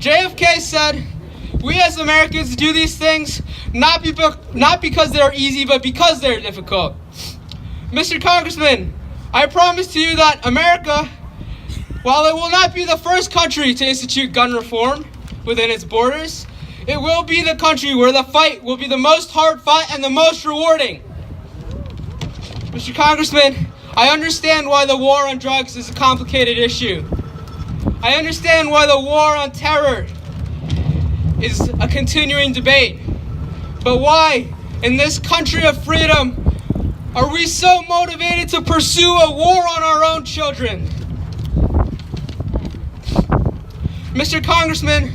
JFK said, "We as Americans do these things not because they're easy, but because they're difficult." Mr. Congressman, I promise to you that America, while it will not be the first country to institute gun reform within its borders, it will be the country where the fight will be the most hard fought and the most rewarding. Mr. Congressman, I understand why the war on drugs is a complicated issue. I understand why the war on terror is a continuing debate. But why, in this country of freedom, are we so motivated to pursue a war on our own children? Mr. Congressman,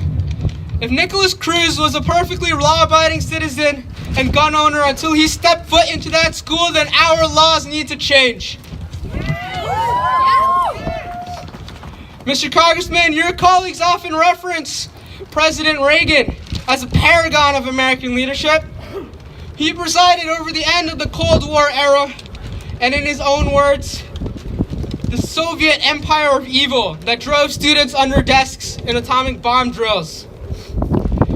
if Nicholas Cruz was a perfectly law-abiding citizen and gun owner until he stepped foot into that school, then our laws need to change. Mr. Congressman, your colleagues often reference President Reagan as a paragon of American leadership. He presided over the end of the Cold War era, and in his own words, the Soviet empire of evil that drove students under desks in atomic bomb drills.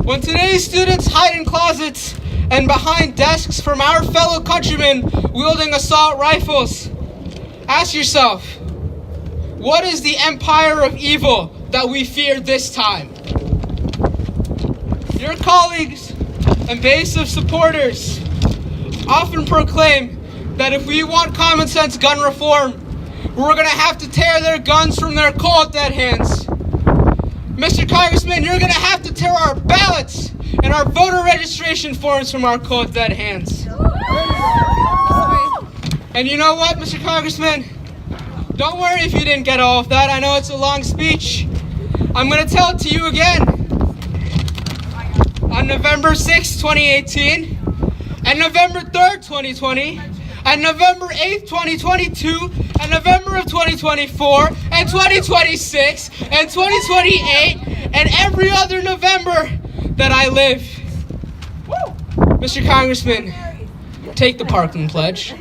When today's students hide in closets and behind desks from our fellow countrymen wielding assault rifles, ask yourself, what is the empire of evil that we fear this time? Your colleagues and base of supporters often proclaim that if we want common sense gun reform, we're going to have to tear their guns from their cold dead hands. Mr. Congressman, you're going to have to tear our ballots and our voter registration forms from our cold dead hands. And you know what, Mr. Congressman? Don't worry if you didn't get all of that. I know it's a long speech. I'm going to tell it to you again. On November 6, 2018, and November 3rd, 2020, and November 8th, 2022, and November of 2024, and 2026, and 2028, and every other November that I live. Mr. Congressman, take the Parkland Pledge.